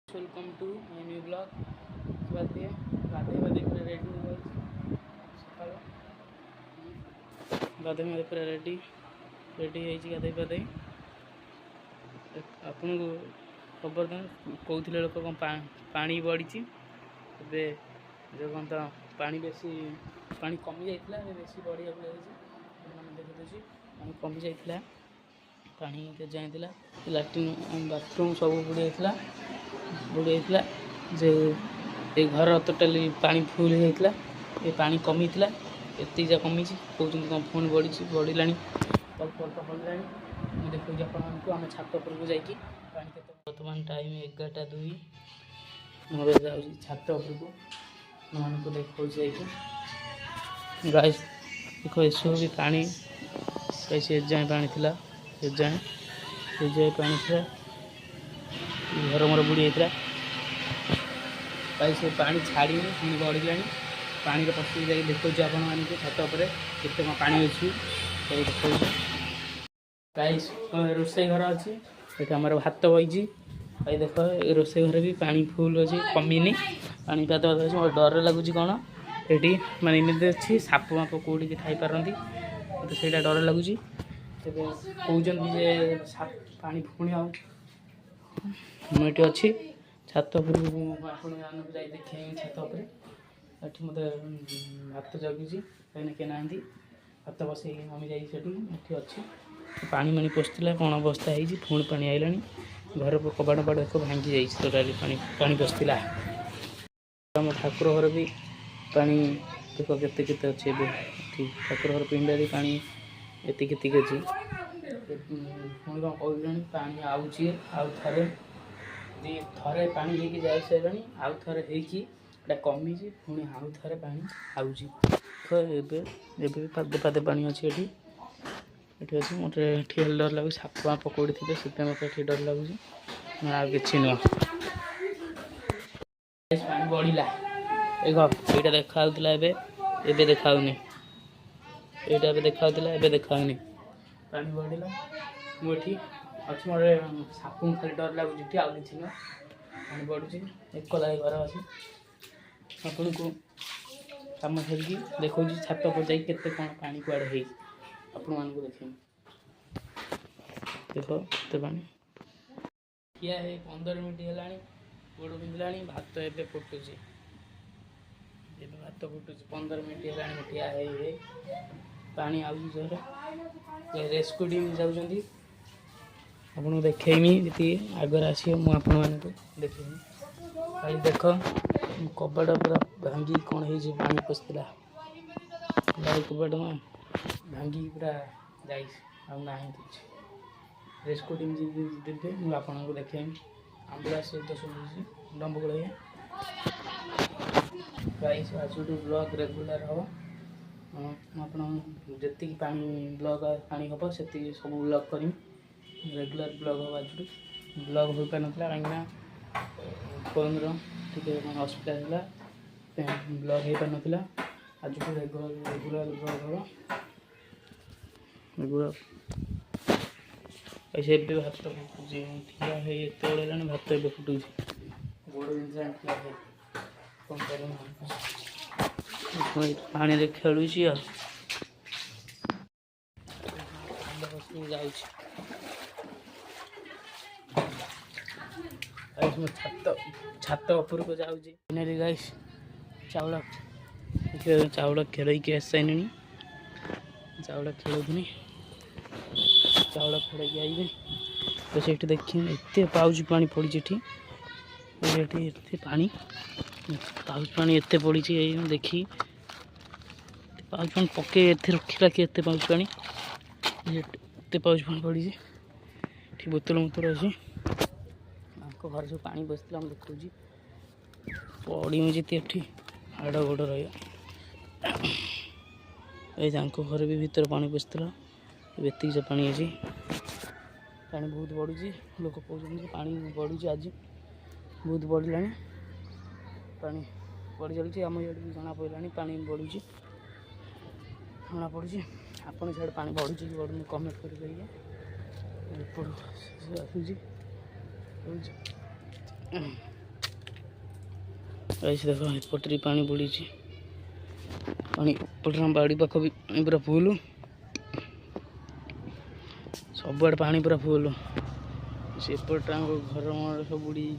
Welcome to my new blog. गाधे गाधे पूरा रेडी हो सकाल गाधे माधे पूरा रेडी रेडी गाधे पाधे आपन को खबर दें कौले लोक कौन पानी बढ़ी जो कौन तो पानी बेसी पानी कमी जाइए बेसी बढ़िया देखी पानी कमी जाइए पानी जाइला लाट्रिन बाथरूम सब बुड़ी जे ये घर टोटाली पानी फुल होता ये पानी कमी था एत जा कमी कहते कौन पुणी बढ़ी बढ़ला अल्प अल्प बढ़ला मुझे देखिए आपको आम छात उपरक जाकि बर्तमान टाइम 11:02 मोर जाऊँ छात उपरक मैं देखा गाइस देखो एसबू भी पानी कैसे जाए पानी थी जाए पानी था घर मोर बुड़ी होता से पानी छाड़ी पुणी बढ़ला पानी पशु जाए देखो आपण मान छात पर केते पानी अच्छी देखो गाइस रोसे घर अच्छी ये आम भात बही देख रोसे घर भी पानी फुल अच्छी कमिनी पानी पाद अच्छी मोटे डर लगुच कौन ये मानते इमती अच्छी साप माप कौटी थी पारती मत से डर लगुच कहते पानी पुणी आ मुझे अच्छी छात उपर जाए देखे छात उपर ये मत भात जगुची कहीं किए ना भात बसई मम्मी जाठी अच्छी पानी मानी पशुला कौन अवस्था है पुणी पानी आईला घर कबाड़ बाड़ देख भांगी जाइए टोटाली पानी पशुला आम ठाकुर घर भी पानी देख के अच्छे ठाकुर घर पिंडारी पानी एति अच्छी पुणी कौन कहलानी पानी आउे आउ थे पानी लेकिन जाए सारे आउ थे कमी पुणी आउ थे पानी आगे पादे पादे पानी अच्छी ये अच्छे मत डर लगुच साप वाप कौड़ी थे से मत डर लगुच कि नुह पानी बढ़ला ये देखा देखाऊनी यहाँ देखा देखाऊनी पानी बढ़ला मुझे अच्छी मोटे साप खाली डर लगुच आउ कि नुह पानी बढ़ुची एक लगे घर अच्छी आपन को कम धरिकी देखो छात पर जाए कौन पानी कुआड़े आपण मान देखे देख के पानी ठिया है 15 मिनट है गोड़ बिंधला भात एवं फुटुची भात फुटुची 15 मिनट है ठिया है पानी आगे रेस्क्यू टीम जाऊँगी आपको देखेमी जी आगर आसे मुझे देखेमी भाई देख कबाड़ पूरा भांगी कौन है पानी पशुला भाई कबाड़ भांगी पूरा जाना रेस्क्यू टीम देते मुझे आपको देखेमी आम्बुलांस सहित शुभुची डम्बुकल गाइस आज ब्लॉग रेगुलर हम आप जी पानी ब्लॉग पानी हम से सब ब्लॉग करी रेगुलर ब्लॉग हम आज ब्लॉग हो पार ना कहीं फोन टे हस्पिटाल ब्लॉग हो पार ना आज रेगुलर ब्लॉग हम रेगुलर ऐसे भात फुटुची ठिया है एत बड़े भात ए फुटुची गोड़ बिंधा ठिया है कौन कर पानी खेलुची छात उपर को जाऊँगी गाइस चाउल चाउल खेल आस सारे चाउल खेलुनी चाउल खेल आई तो से देखिए एत पाउच पानी पड़ी पानी पाउच पानी एत पड़ी देखी पाउच पानी पके रखला कि एत पाउच पानी एत पाउच पानी पड़ी बोतल मोतल अच्छी घर सब पानी बसला देखा पड़ी मुझे हाड़ गोड़ रही घर भी भीतर पानी बसला एत पानी अच्छी पानी बहुत बढ़ुची लोक कहते पानी बढ़ुची आज बहुत बढ़ला पानी बढ़ी चलती आम ये भी जना पड़ा पानी बढ़ुची जना पड़ी आपन सियाड़े पानी बढ़ुची कि बढ़ुनी कमेंट करेंगे आसूँ गाइस देखो एपटे पानी बुड़ी पानी एपटे बाड़ी पाख भी पूरा फुल सबुआड़े पानी पूरा फुल सेपट घर मर सब बुड़ी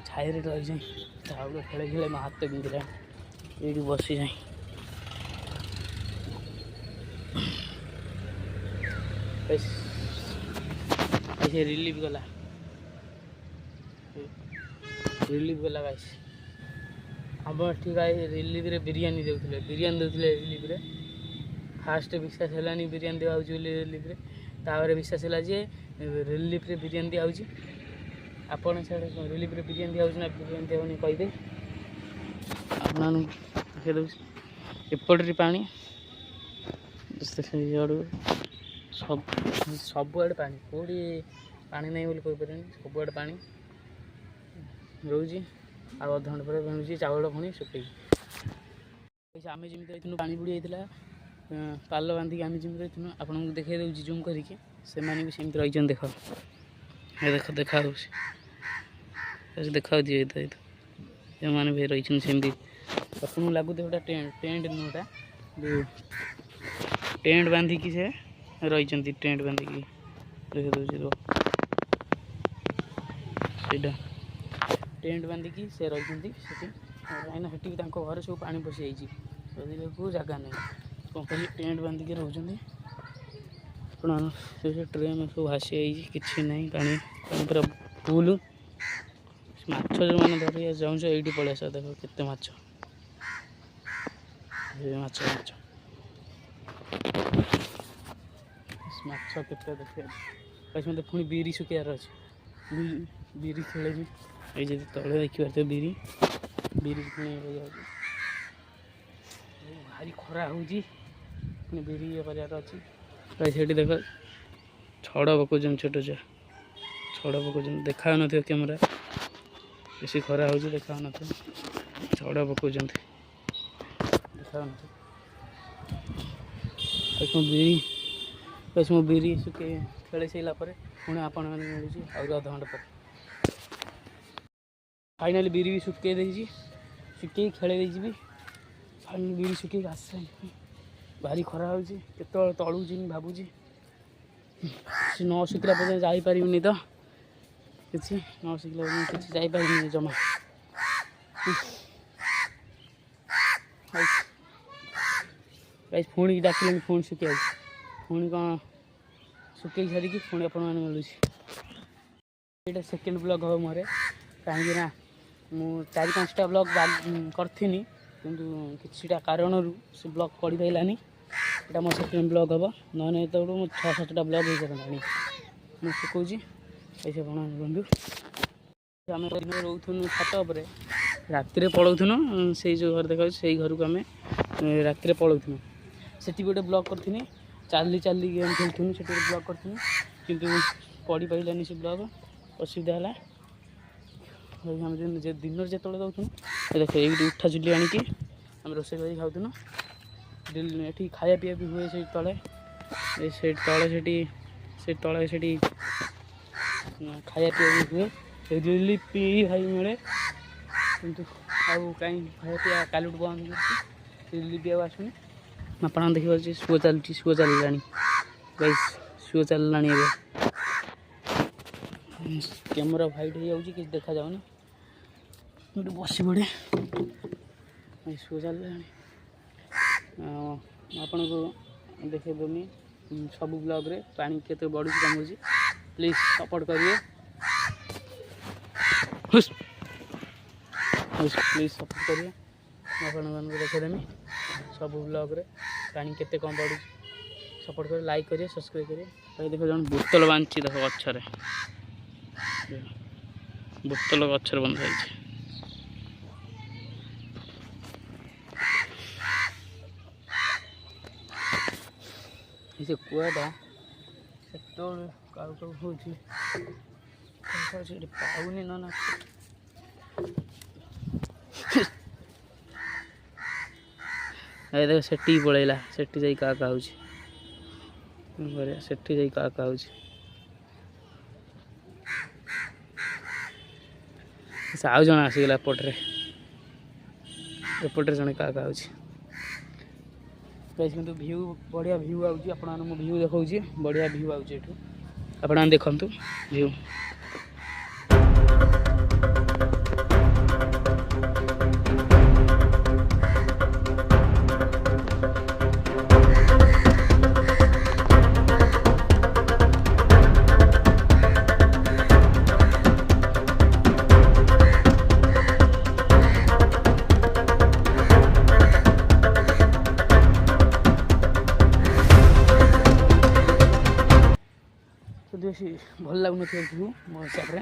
छाई रही जाए चाउल खेले खेले मो हाथ बिंधिला ये बसी जाए ऐसे रिलीफ गला गाइस हम ठीक है रिलीफ रे बिरियानी देउथिले रिलीफ रे फास्ट विश्वास है बिरियानी देवा रिलीफ रे तापर विश्वास है जे रिलीफ रे बिरियानी दिया आपण सियाड़े रिलीफ रे बिरियानी दिया ना बिरियानी देवनी कहीदे आपन देखे दे एपटे पानी सब सबुआड़े पानी कौड़ी पानी नहीं बोली कहीपर सबुआड़े पानी रोज आ अध घंटे पर भेणुची चावल पुणी सुखी आम जमी रही पानी बुड़ी जाता पाल बांधिक आम जमी रही आपको देखा दूसरी जूम करके से भी सेमती रही देख देख देखा देखा जो मैंने भी रही सेमती आपको लगुते गोटा टेंट नुटा टेंट बांधिकी से रही टेंट बांधिकी देख दूसरी टेंट बांधिकी से रही कहीं घर सब पानी पशि जाइए को जगह नहीं कौन कह टेंट बांधिकी रोचे ट्रेन सब भासी आई कि नहीं पानी पूरा फुल माछ जो मैंने धरिया जाऊँ ये पलि आस देख केते माछ माछ माछ केते देखिए मत पुणी बिरी सुखार अच्छे बिरी खेल ये तले देखिए बिरी बिरी पुणी भारी खरा होगी पुणी बिरी ये करार अच्छी से देख छड़ पकाउन छोट छुआ छड़ पकाउन देखा न कैमेरा बेसी खरा हो देखा न छड़ पकाउन देखा बिरी बिरी सुखे खेल सारा पुणी आपण मैंने मिलूँ आधे घंटे पर फाइनाली बिरी भी सुखे सुखे खेल फाइनाली बिरी सुखे आस भारी खरा हो तलू जी भावुची न सुखला पर्यटन जापारे तो किसी न सुखला किसी जापारे जमा पुणी डाकिले पुणी सुखा पुणी कौन सुखे सारिकी पुणी आपण मैंने मिलूँ ये सेकेंड ब्लॉग हम मोर कहीं मुझे 4-5टा ब्लॉग करी किटा कारण से ब्लॉग पढ़ी पारानी यहाँ मो सेकेंड ब्लॉग हम ना तो 6-7टा ब्लॉग हो सारा मुझे शिखौची ऐसे बंधु आम रोथुन छात राति पलाऊन से जो घर देखा से घर को आम राति पलाऊन से गोटे ब्लॉग करी चाली चाली गेम खेलुन से ब्लॉग करी कि पढ़ी पारानी से ब्लॉग असुविधा है आम दिन जो दौन देख ये उठा चुली आणिकी आम रोसे कर खाऊन ये खाया पीया भी हुए से तले से तले से तले से खाया पीया भी हुए रिलीफ भाई मिले कि कहीं खाया पीया कालू बंद कर रिलीफ आसुनी आप देखिए सुओ चलला गाइस सुओ चलला कैमेरा फाइट हो जाऊँगी किसी देखा जाऊनी गोटे बस पड़े सुओ चलला आपन को देखेदेमी सब ब्लॉग रे पानी केते बढ़ुची कमुची प्लीज सपोर्ट करिए प्लीज सपोर्ट करिए आपन को देखेदेमी सब ब्लॉग रे पानी केते कम बढ़ुची सपोर्ट करिए लाइक करिए सब्सक्राइब करिए भाई देखो जन बोतल बांधी देख गचर बोतल गचर बंधा से कुआटा से पाऊनी ना देख से पलैला से जा क्या से जा क्या आउ जन आसीगला एपटे एपटे जन क्या किंतु व्यू बढ़िया व्यू आउची आपण व्यू देखा बढ़िया व्यू आउची आपण देखु व्यू बेसी भल लगुन व्यू मो हिसाब से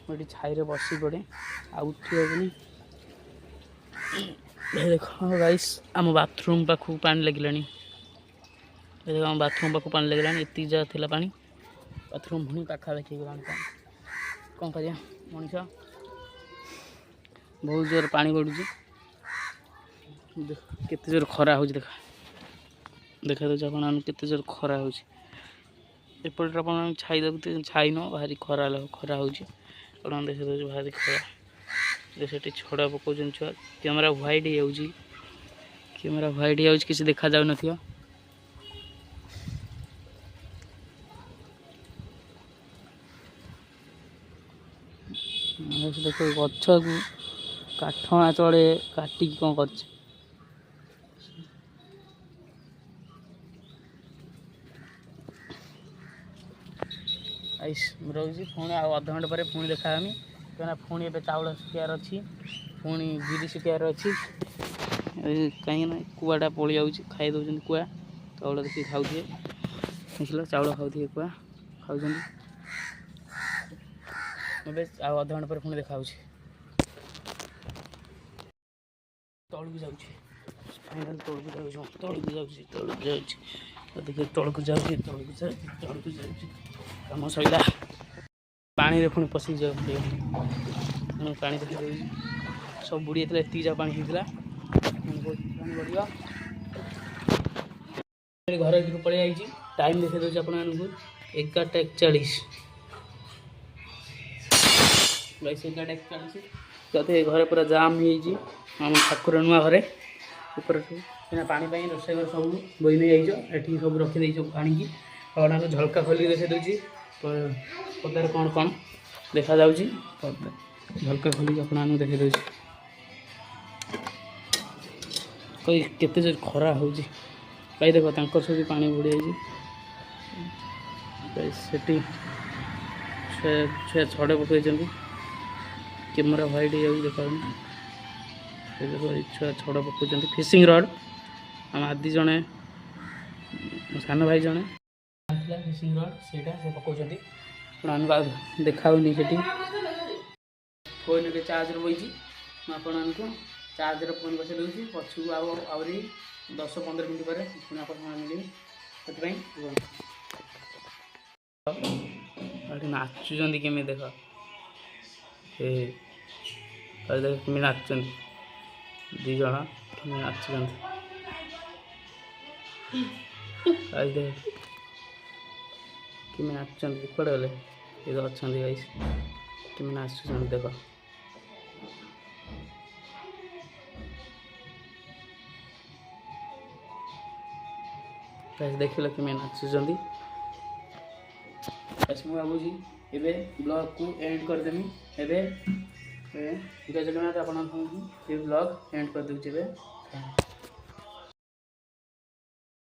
आपड़ी छाई बसी पड़े आउनी देख गाइस आम बाथरूम पाखु पानी लगे देख आम बाथरूम पाखु पानी लगे ये जगह थी पा बाथरूम पुणी पाखापाखि गला कौन कर मनीष बहुत जोर पानी गड़ू केते जोर खरा हो देखा देखा दूसरे आपते जोर खरा होपट छाई देखते छाई न भारी खरा खरा हो देखा दूसरे भारी खरा से छड़ा पकाउन छुआ कैमेरा व्हाइट हो किसी देखा जाऊ न देख गछ को काठना चढ़े काटिकी कौन कर रोज पुणी आध घंटे पर पुणी देखा क्या पुणी ए चाउल सुखार अच्छी पुणी बिरी सुखार अच्छी कहीं कुआटा पड़ जाऊँ खाई दौरान कुआ चाउल देखिए खाऊ देख चाउल खाऊ कुआ खाऊ आध घंटे पर पुणी देखा तौल को जाऊँ फाइनाल तौल को जाऊँ देखिए तौल को जाऊँ कम सैला पानी रे पुणी पशि पानी देखा सब बुड़ी जाता एति जा पानी होता बढ़िया घर भर पलि आई टाइम देखा दूसरी आपको 11:41 11:41 घर पूरा जाम हो ठाकुर नुआ घरे ऊपर पानी रोषे घर सब बोई नहीं जाइए सब रखी आनिकी और झलका खोलिक देखा दूसरी पदार कौन कौन देखा झलका खोलिक आप देखा दूसरी कई केते जोर खरा हो देख सब पानी बुड़ी से छड़े पकई कैमेरा व्हाइट हो देखा छुआ छड़ पकाउं फिशिंग रड आम आदि जड़े सान भाई जड़े फिशिंग रड से पकाउं देखा फोन चार्ज रही आपको चार्ज फोन बस दूसरी पछू आहरी 10-15 मिनट पर पुणी आप मिले से नाचुं केमी देख देख केमी नाचुं दीज नाचुं देख केमी नाचुं कड़े गले ये अच्छा गाइस केमी नाचुं देख देख लो कि नाचुं मुझे भावुँ एवं ब्लॉग को एंड करदेमी एवं जय जगन्नाथ आप ब्लॉग एंड कर दूसरे।